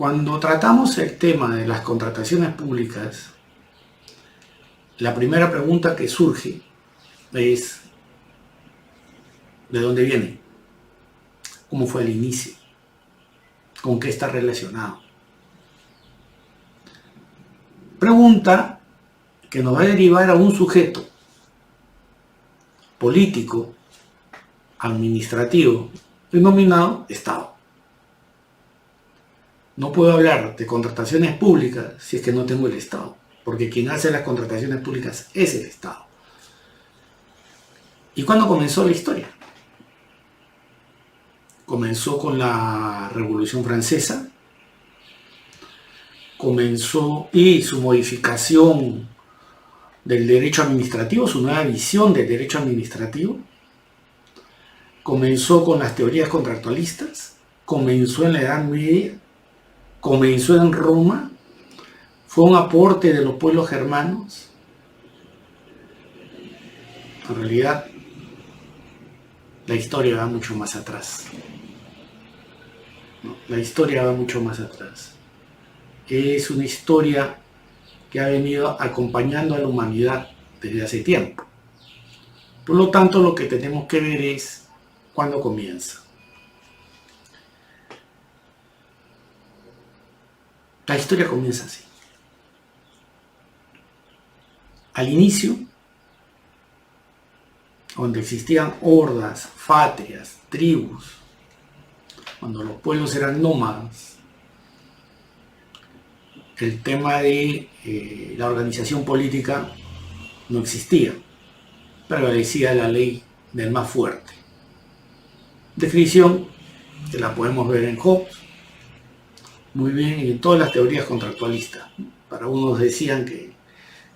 Cuando tratamos el tema de las contrataciones públicas, la primera pregunta que surge es ¿de dónde viene? ¿Cómo fue el inicio? ¿Con qué está relacionado? Pregunta que nos va a derivar a un sujeto político, administrativo, denominado Estado. No puedo hablar de contrataciones públicas si es que no tengo el Estado, porque quien hace las contrataciones públicas es el Estado. ¿Y cuándo comenzó la historia? Comenzó con la Revolución Francesa, comenzó y su modificación del derecho administrativo, su nueva visión del derecho administrativo, comenzó con las teorías contractualistas, comenzó en la Edad Media, comenzó en Roma, fue un aporte de los pueblos germanos. En realidad, la historia va mucho más atrás. La historia va mucho más atrás. Es una historia que ha venido acompañando a la humanidad desde hace tiempo. Por lo tanto, lo que tenemos que ver es cuándo comienza. La historia comienza así. Al inicio, donde existían hordas, fatrias, tribus, cuando los pueblos eran nómadas, el tema de la organización política no existía, prevalecía la ley del más fuerte. Descripción que la podemos ver en Hobbes, muy bien, y en todas las teorías contractualistas. Para unos decían que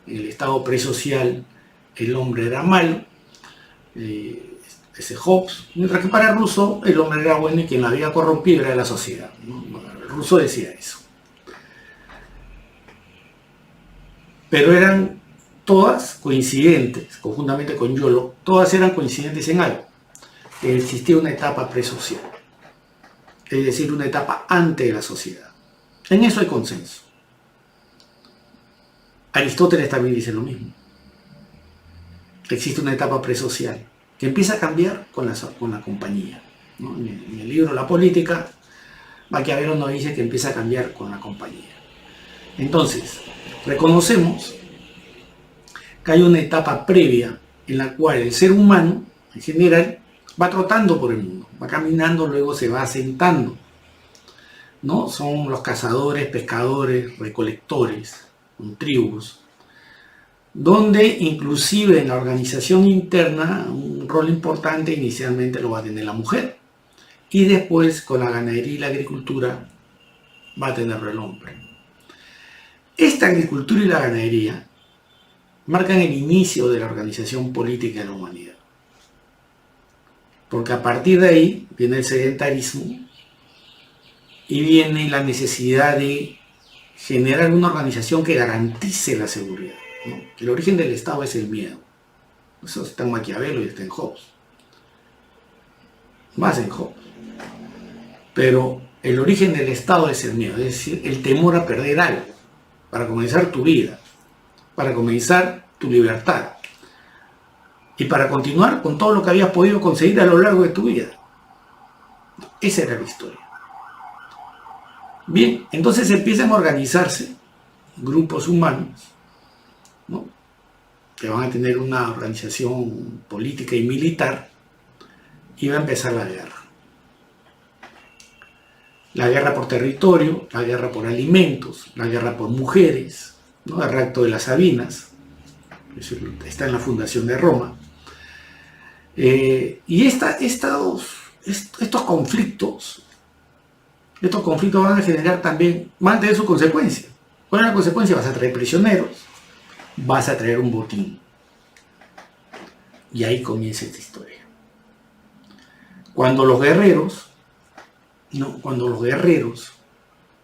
en el estado presocial el hombre era malo, ese Hobbes, mientras que para Rousseau el hombre era bueno y quien la había corrompido era la sociedad, ¿no? Rousseau decía eso. Pero eran todas coincidentes, conjuntamente con Yolo, todas eran coincidentes en algo, que existía una etapa presocial, es decir, una etapa antes de la sociedad. En eso hay consenso. Aristóteles también dice lo mismo. Existe una etapa presocial que empieza a cambiar con la compañía, ¿no? En el libro La Política, Maquiavelo nos dice que empieza a cambiar con la compañía. Entonces, reconocemos que hay una etapa previa en la cual el ser humano, en general, va trotando por el mundo, va caminando, luego se va asentando, ¿no? Son los cazadores, pescadores, recolectores, con tribus, donde inclusive en la organización interna un rol importante inicialmente lo va a tener la mujer, y después con la ganadería y la agricultura va a tenerlo el hombre. Esta agricultura y la ganadería marcan el inicio de la organización política de la humanidad, porque a partir de ahí viene el sedentarismo y viene la necesidad de generar una organización que garantice la seguridad, ¿no? El origen del Estado es el miedo. Eso está en Maquiavelo y está en Hobbes. Más en Hobbes. Pero el origen del Estado es el miedo, es decir, el temor a perder algo, para comenzar tu vida, para comenzar tu libertad y para continuar con todo lo que habías podido conseguir a lo largo de tu vida. Esa era la historia. Bien, entonces empiezan a organizarse grupos humanos, ¿no? Que van a tener una organización política y militar, y va a empezar la guerra. La guerra por territorio, la guerra por alimentos, la guerra por mujeres, ¿no? El rapto de las Sabinas, eso está en la fundación de Roma. Y estos conflictos van a generar también, van a tener su consecuencia. ¿Cuál es la consecuencia? Vas a traer prisioneros, vas a traer un botín. Y ahí comienza esta historia. Cuando los guerreros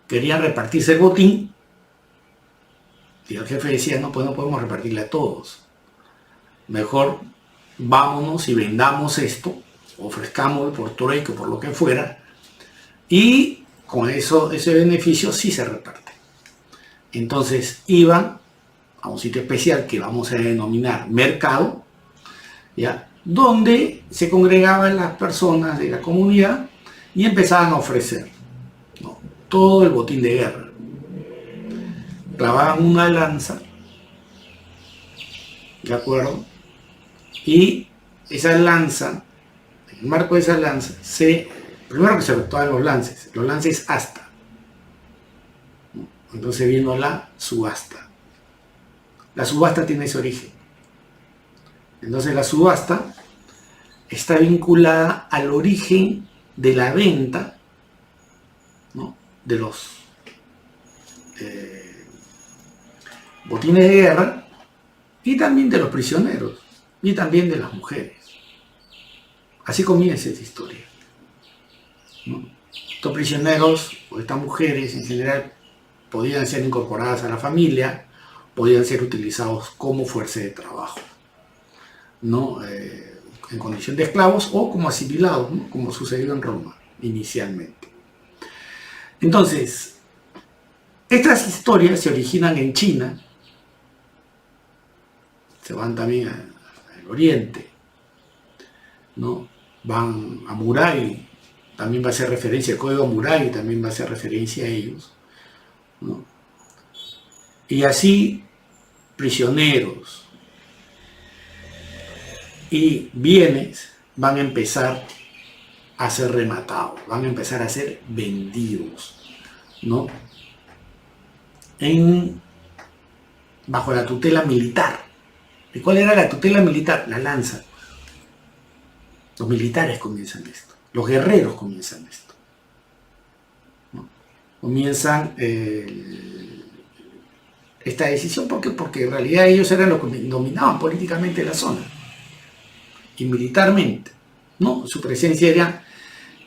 querían repartirse el botín, y el jefe decía, no, pues no podemos repartirle a todos. Mejor vámonos y vendamos esto, ofrezcámoslo por trueque, por lo que fuera, y con eso, ese beneficio sí se reparte. Entonces iban a un sitio especial que vamos a denominar mercado, ¿ya? Donde se congregaban las personas de la comunidad y empezaban a ofrecer, ¿no?, todo el botín de guerra. Clavaban una lanza, ¿de acuerdo? Y esa lanza, en el marco de esa lanza, primero que se efectuaban los lances asta. Entonces vino la subasta. La subasta tiene ese origen. Entonces la subasta está vinculada al origen de la venta, ¿no?, de los botines de guerra, y también de los prisioneros, y también de las mujeres. Así comienza esta historia, ¿no? Estos prisioneros, o estas mujeres en general, podían ser incorporadas a la familia, podían ser utilizados como fuerza de trabajo, ¿no?, en condición de esclavos o como asimilados, ¿no?, como sucedió en Roma inicialmente. Entonces, estas historias se originan en China, se van también al Oriente, ¿no? Van a Murai, también va a hacer referencia, el código Murai también va a hacer referencia a ellos, ¿no? Y así, prisioneros y bienes van a empezar a ser rematados, van a empezar a ser vendidos, ¿no?, bajo la tutela militar. ¿Y cuál era la tutela militar? La lanza. Los militares comienzan esto, los guerreros comienzan esto, ¿no? Comienzan esta decisión. ¿Por qué? Porque en realidad ellos eran los que dominaban políticamente la zona y militarmente, ¿no? Su presencia era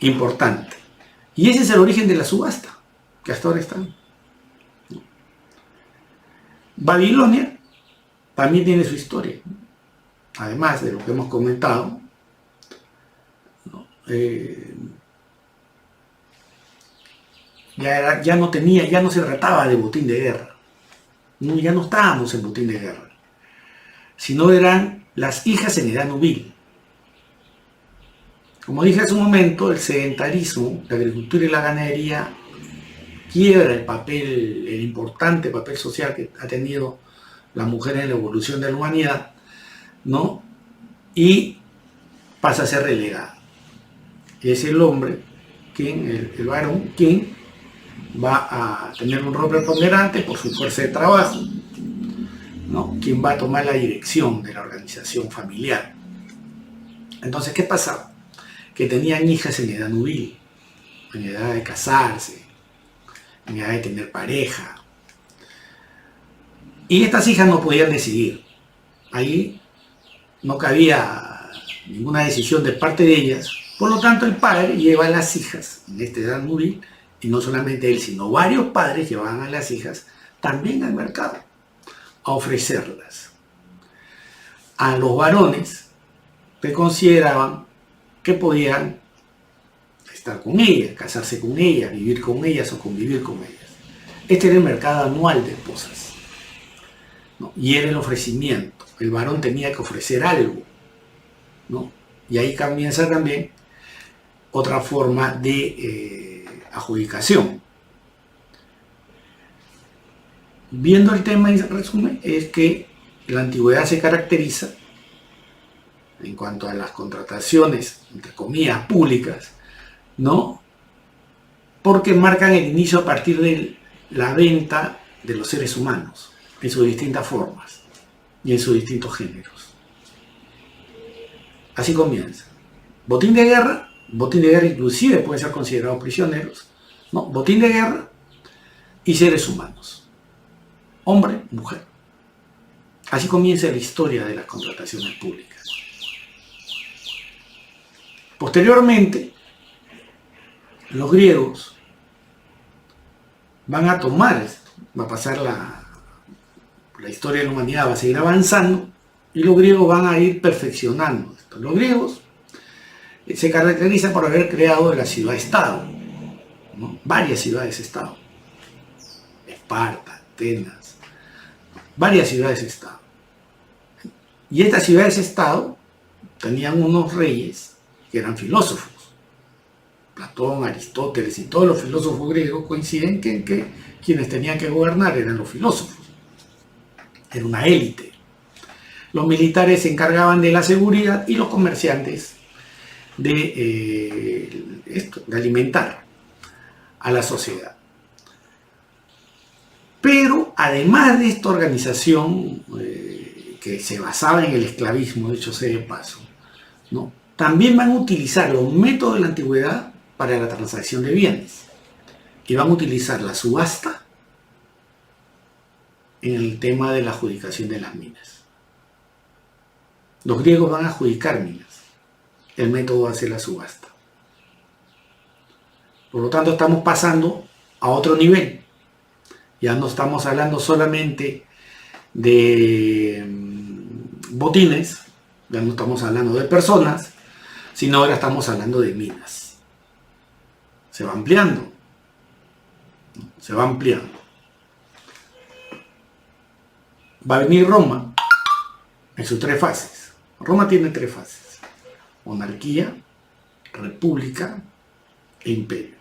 importante. Y ese es el origen de la subasta, que hasta ahora está, ¿no? Babilonia también tiene su historia, ¿no?, además de lo que hemos comentado, ¿no? Ya no se trataba de botín de guerra, ¿no? Ya no estábamos en botín de guerra, sino eran las hijas en edad nubil. Como dije hace un momento, el sedentarismo, la agricultura y la ganadería quiebra el importante papel social que ha tenido la mujer en la evolución de la humanidad, ¿no?, y pasa a ser relegada. Es el hombre, el varón, quien va a tener un rol preponderante por su fuerza de trabajo, ¿no?, quien va a tomar la dirección de la organización familiar. Entonces, ¿qué pasaba? Que tenían hijas en edad nubil, en edad de casarse, en edad de tener pareja. Y estas hijas no podían decidir. Ahí no cabía ninguna decisión de parte de ellas. Por lo tanto, el padre lleva a las hijas en esta edad nubil, y no solamente él, sino varios padres llevaban a las hijas también al mercado a ofrecerlas a los varones que consideraban que podían estar con ellas, casarse con ellas, vivir con ellas o convivir con ellas. Este era el mercado anual de esposas, ¿no?, y era el ofrecimiento. El varón tenía que ofrecer algo, ¿no? Y ahí comienza también otra forma de adjudicación. Viendo el tema en resumen, es que la antigüedad se caracteriza en cuanto a las contrataciones, entre comillas, públicas, ¿no?, porque marcan el inicio a partir de la venta de los seres humanos en sus distintas formas y en sus distintos géneros. Así comienza. Botín de guerra inclusive pueden ser considerados prisioneros, ¿no? Botín de guerra y seres humanos, hombre, mujer. Así comienza la historia de las contrataciones públicas. Posteriormente, los griegos van a tomar esto, va a pasar la historia de la humanidad, va a seguir avanzando, y los griegos van a ir perfeccionando esto. Los griegos se caracterizan por haber creado la ciudad-estado, ¿no? Varias ciudades-estado. Esparta, Atenas, varias ciudades-estado. Y estas ciudades-estado tenían unos reyes que eran filósofos. Platón, Aristóteles y todos los filósofos griegos coinciden que quienes tenían que gobernar eran los filósofos. Era una élite. Los militares se encargaban de la seguridad y los comerciantes de alimentar a la sociedad. Pero además de esta organización que se basaba en el esclavismo, dicho sea de paso, ¿no? También van a utilizar los métodos de la antigüedad para la transacción de bienes. Y van a utilizar la subasta en el tema de la adjudicación de las minas. Los griegos van a adjudicar minas. El método va a ser la subasta. Por lo tanto, estamos pasando a otro nivel. Ya no estamos hablando solamente de botines, ya no estamos hablando de personas, sino ahora estamos hablando de minas. Se va ampliando. Se va ampliando. Va a venir Roma en sus 3 fases. Roma tiene 3 fases: monarquía, república e imperio.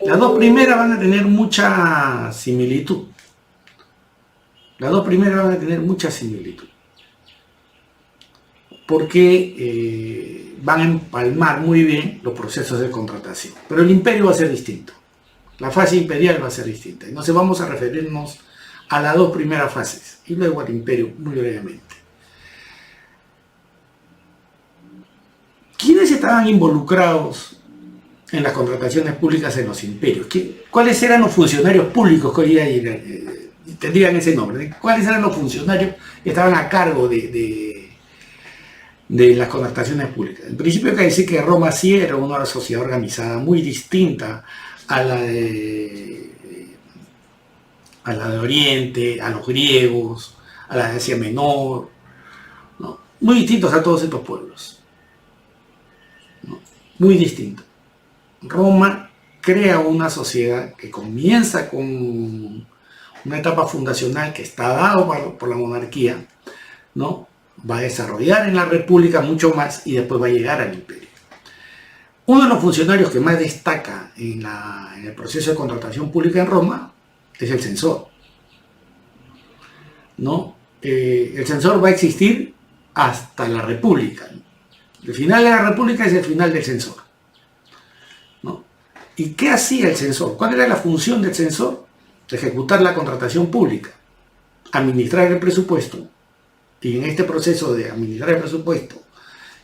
Las 2 primeras van a tener mucha similitud. Las 2 primeras van a tener mucha similitud. Porque van a empalmar muy bien los procesos de contratación. Pero el imperio va a ser distinto. La fase imperial va a ser distinta. Entonces vamos a referirnos a las 2 primeras fases y luego al imperio muy brevemente. ¿Quiénes estaban involucrados en las contrataciones públicas en los imperios? ¿Cuáles eran los funcionarios públicos que hoy día tendrían ese nombre? ¿Cuáles eran los funcionarios que estaban a cargo de las contrataciones públicas? En principio hay que decir que Roma sí era una sociedad organizada muy distinta a la de Oriente, a los griegos, a la de Asia Menor, ¿no? Muy distintos a todos estos pueblos, ¿no? Muy distintos. Roma crea una sociedad que comienza con una etapa fundacional que está dada por la monarquía, ¿no? Va a desarrollar en la república mucho más y después va a llegar al imperio. Uno de los funcionarios que más destaca en el proceso de contratación pública en Roma es el censor, ¿no? El censor va a existir hasta la república. El final de la república es el final del censor, ¿no? ¿Y qué hacía el censor? ¿Cuál era la función del censor? Ejecutar la contratación pública, administrar el presupuesto, y en este proceso de administrar el presupuesto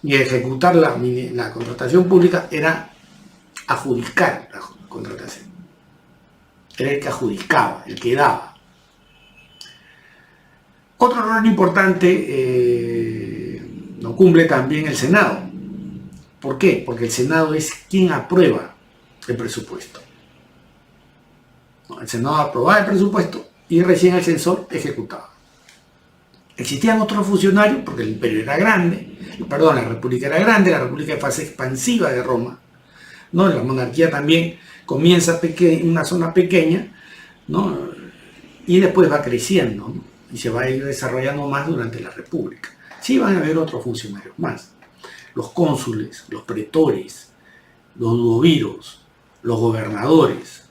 y ejecutar la contratación pública era adjudicar la contratación. Era el que adjudicaba, el que daba. Otro rol importante lo cumple también el Senado. ¿Por qué? Porque el Senado es quien aprueba el presupuesto. El Senado aprobaba el presupuesto y recién el censor ejecutaba. Existían otros funcionarios porque el imperio era grande, la república era grande, la república es fase expansiva de Roma, ¿no? La monarquía también comienza en una zona pequeña, ¿no? Y después va creciendo, ¿no? Y se va a ir desarrollando más durante la república. Sí van a haber otros funcionarios más: los cónsules, los pretores, los duoviros, los gobernadores,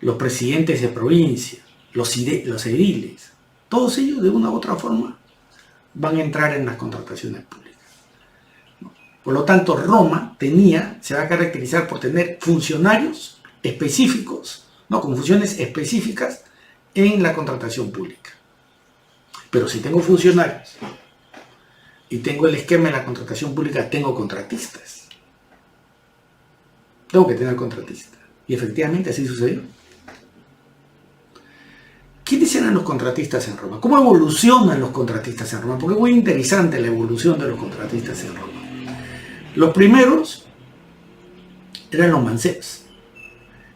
los presidentes de provincia, los ediles. Todos ellos de una u otra forma van a entrar en las contrataciones públicas. Por lo tanto, Roma se va a caracterizar por tener funcionarios específicos, ¿no? Con funciones específicas en la contratación pública. Pero si tengo funcionarios y tengo el esquema de la contratación pública, tengo contratistas. Tengo que tener contratistas. Y efectivamente así sucedió. ¿Quiénes eran los contratistas en Roma? ¿Cómo evolucionan los contratistas en Roma? Porque es muy interesante la evolución de los contratistas en Roma. Los primeros eran los mancebs,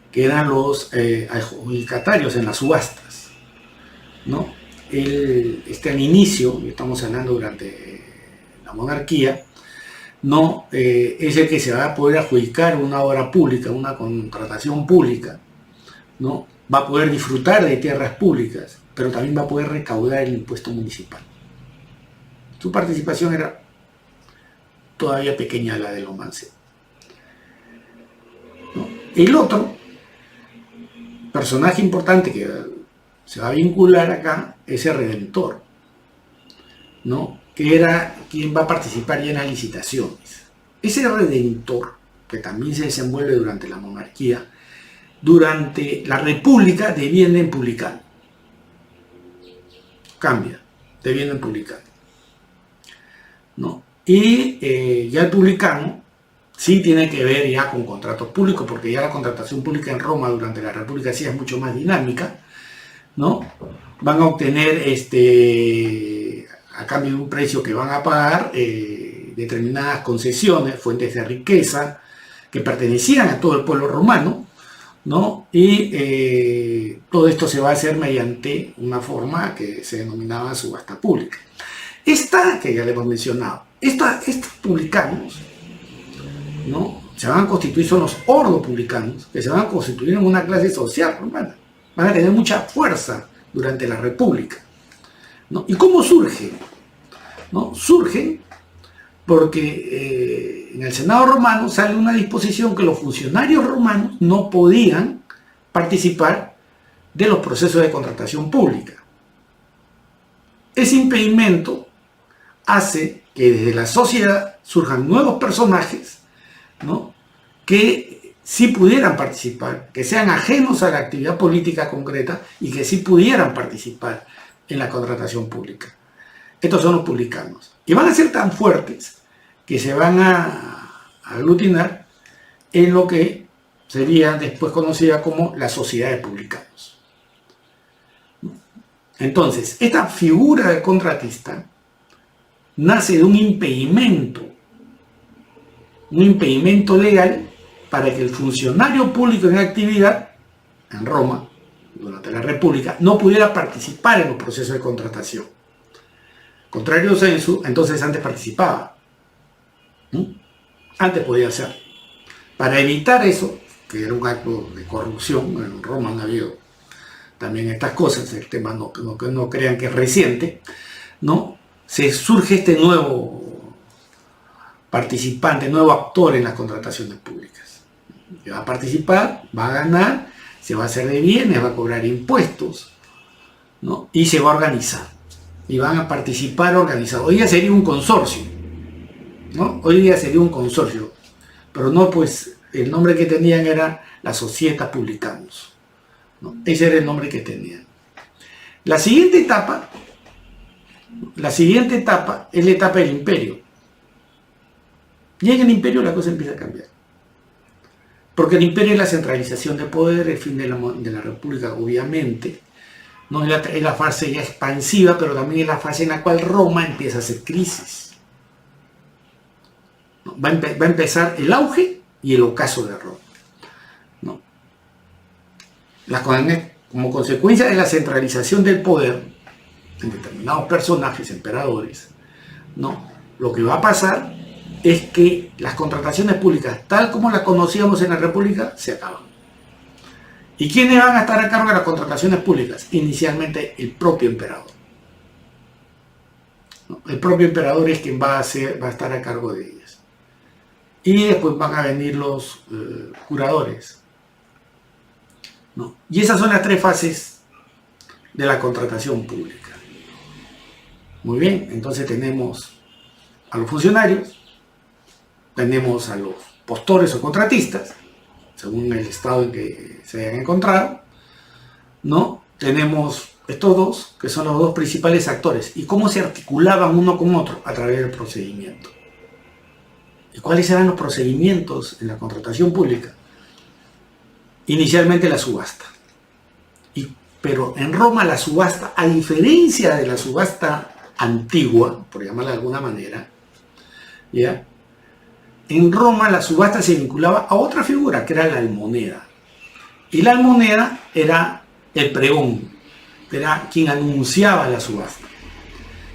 que eran los adjudicatarios en las subastas, ¿no? Al inicio, estamos hablando durante la monarquía, ¿no? Es el que se va a poder adjudicar una obra pública, una contratación pública, ¿no? Va a poder disfrutar de tierras públicas, pero también va a poder recaudar el impuesto municipal. Su participación era todavía pequeña, la del Omance, ¿no? El otro personaje importante que se va a vincular acá es el Redentor, ¿no? Que era quien va a participar ya en las licitaciones. Ese Redentor, que también se desenvuelve durante la monarquía, durante la República deviene en publicano. Cambia, deviene en publicano, ¿no? Y ya el publicano sí tiene que ver ya con contratos públicos, porque ya la contratación pública en Roma durante la República sí es mucho más dinámica, ¿no? Van a obtener a cambio de un precio que van a pagar determinadas concesiones, fuentes de riqueza que pertenecían a todo el pueblo romano, ¿no? Y todo esto se va a hacer mediante una forma que se denominaba subasta pública. Esta, que ya le hemos mencionado, estos publicanos, ¿no? Se van a constituir, son los ordopublicanos, que se van a constituir en una clase social romana. Van a tener mucha fuerza durante la República, ¿no? ¿Y cómo surgen? ¿No? Surgen porque en el Senado romano sale una disposición que los funcionarios romanos no podían participar de los procesos de contratación pública. Ese impedimento hace que desde la sociedad surjan nuevos personajes, ¿no? Que sí pudieran participar, que sean ajenos a la actividad política concreta y que sí pudieran participar en la contratación pública. Estos son los publicanos. Y van a ser tan fuertes que se van a aglutinar en lo que sería después conocida como la sociedad de publicanos. Entonces, esta figura de contratista nace de un impedimento legal para que el funcionario público en actividad en Roma, durante la República, no pudiera participar en los procesos de contratación. Contrario a censo, entonces antes participaba. Antes podía hacer. Para evitar eso, que era un acto de corrupción, en Roma han habido también estas cosas, el tema no crean que es reciente, ¿no? Se surge este nuevo participante, nuevo actor en las contrataciones públicas. Que va a participar, va a ganar, se va a hacer de bienes, va a cobrar impuestos, ¿no? Y se va a organizar. Y van a participar organizados. Hoy día sería un consorcio, ¿no? Hoy día sería un consorcio, pero no, pues el nombre que tenían era la Societas Publicanos, ¿no? Ese era el nombre que tenían. La siguiente etapa es la etapa del imperio. Y en el imperio la cosa empieza a cambiar. Porque el imperio es la centralización de poder, el fin de la república, obviamente. No es la fase ya expansiva, pero también es la fase en la cual Roma empieza a hacer crisis. ¿No? Va a empezar el auge y el ocaso de Roma, ¿no? Como consecuencia de la centralización del poder en determinados personajes, emperadores, ¿no? Lo que va a pasar es que las contrataciones públicas, tal como las conocíamos en la República, se acaban. ¿Y quiénes van a estar a cargo de las contrataciones públicas? Inicialmente el propio emperador, ¿no? El propio emperador es quien va a estar a cargo de ellas. Y después van a venir los curadores, ¿no? Y esas son las tres fases de la contratación pública. Muy bien, entonces tenemos a los funcionarios, tenemos a los postores o contratistas, según el estado en que se hayan encontrado, ¿no? Tenemos estos dos, que son los dos principales actores, y cómo se articulaban uno con otro a través del procedimiento. ¿Y cuáles eran los procedimientos en la contratación pública? Inicialmente la subasta. Pero en Roma la subasta, a diferencia de la subasta antigua, por llamarla de alguna manera, ¿ya? En Roma la subasta se vinculaba a otra figura, que era la almoneda. Y la almoneda era el pregón, que era quien anunciaba la subasta.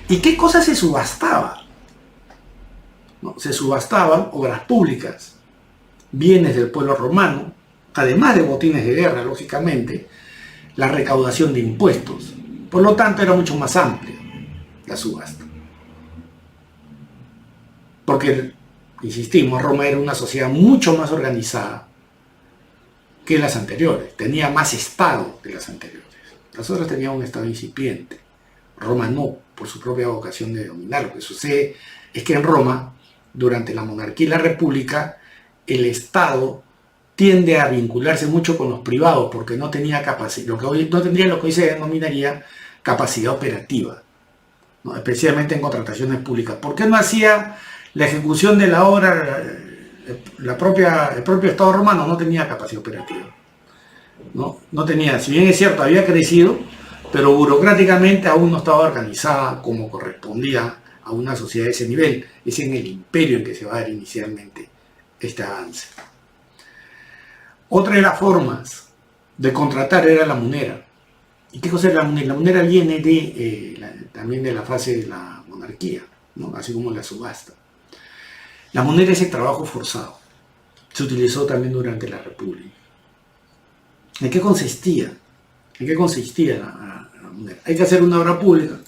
¿Y qué cosa se subastaba? ¿no? Se subastaban obras públicas, bienes del pueblo romano, además de botines de guerra, lógicamente, la recaudación de impuestos. Por lo tanto, era mucho más amplia la subasta. Porque, insistimos, Roma era una sociedad mucho más organizada que las anteriores. Tenía más Estado que las anteriores. Las otras tenían un Estado incipiente. Roma no, por su propia vocación de dominar. Lo que sucede es que en Roma, durante la monarquía y la república, el Estado tiende a vincularse mucho con los privados porque no tenía capacidad, no tendría lo que hoy se denominaría capacidad operativa, ¿no? Especialmente en contrataciones públicas. ¿Por qué no hacía la ejecución de la obra? El propio Estado romano no tenía capacidad operativa. No tenía, si bien es cierto, había crecido, pero burocráticamente aún no estaba organizada como correspondía a una sociedad de ese nivel. Es en el imperio en que se va a dar inicialmente este avance. Otra de las formas de contratar era la munera. ¿Y qué cosa es la munera? La munera viene también de la fase de la monarquía, ¿no? Así como la subasta. La munera es el trabajo forzado. Se utilizó también durante la República. ¿En qué consistía? ¿En qué consistía la munera? Hay que hacer una obra pública,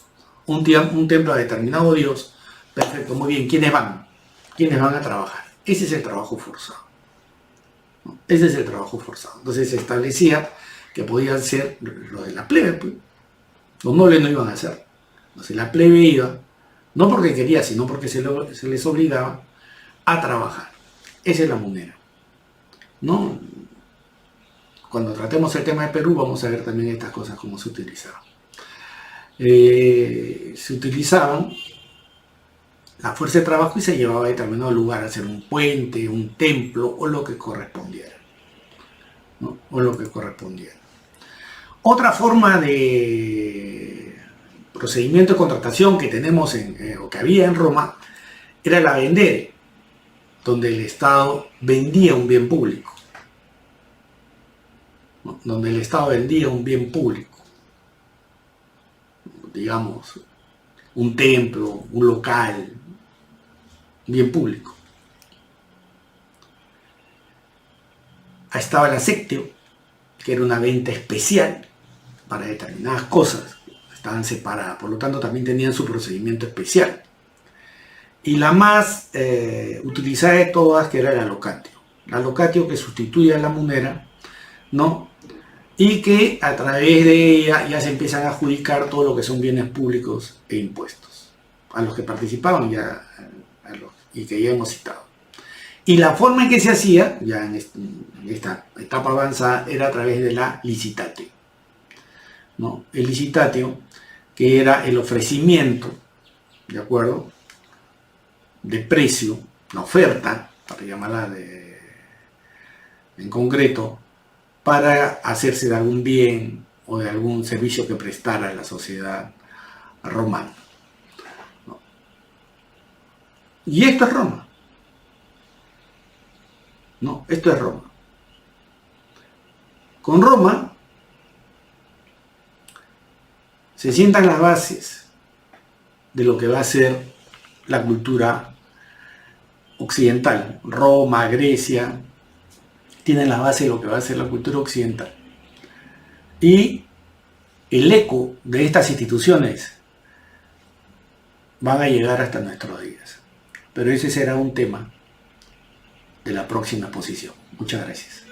un templo a determinado dios. Perfecto, muy bien. ¿Quiénes van? ¿Quiénes van a trabajar? Ese es el trabajo forzado. ¿No? Ese es el trabajo forzado. Entonces se establecía que podían ser lo de la plebe, pues. Los nobles no iban a hacer. Entonces la plebe iba, no porque quería, sino porque se les obligaba a trabajar. Esa es la munera, ¿no? Cuando tratemos el tema de Perú vamos a ver también estas cosas, cómo se utilizaban. Se utilizaban la fuerza de trabajo y se llevaba a determinado lugar a hacer un puente, un templo o lo que correspondiera, ¿no? O lo que correspondiera. Otra forma de procedimiento de contratación que tenemos o que había en Roma era la vendere, donde el Estado vendía un bien público. ¿No? Donde el Estado vendía un bien público. Digamos, un templo, un local, un bien público. Ahí estaba el acectio, que era una venta especial para determinadas cosas. Estaban separadas, por lo tanto también tenían su procedimiento especial. Y la más utilizada de todas, que era la locatio. La locatio que sustituye a la munera, ¿no? Y que a través de ella ya se empiezan a adjudicar todo lo que son bienes públicos e impuestos, a los que participaban ya, y que ya hemos citado. Y la forma en que se hacía, ya en esta etapa avanzada, era a través de la licitatio, ¿no? El licitatio, que era el ofrecimiento, ¿de acuerdo?, de precio, la oferta, para llamarla en concreto, para hacerse de algún bien o de algún servicio que prestara a la sociedad romana, ¿no? Y esto es Roma. No, esto es Roma. Con Roma se sientan las bases de lo que va a ser la cultura occidental. Roma, Grecia, tienen la base de lo que va a ser la cultura occidental. Y el eco de estas instituciones van a llegar hasta nuestros días. Pero ese será un tema de la próxima exposición. Muchas gracias.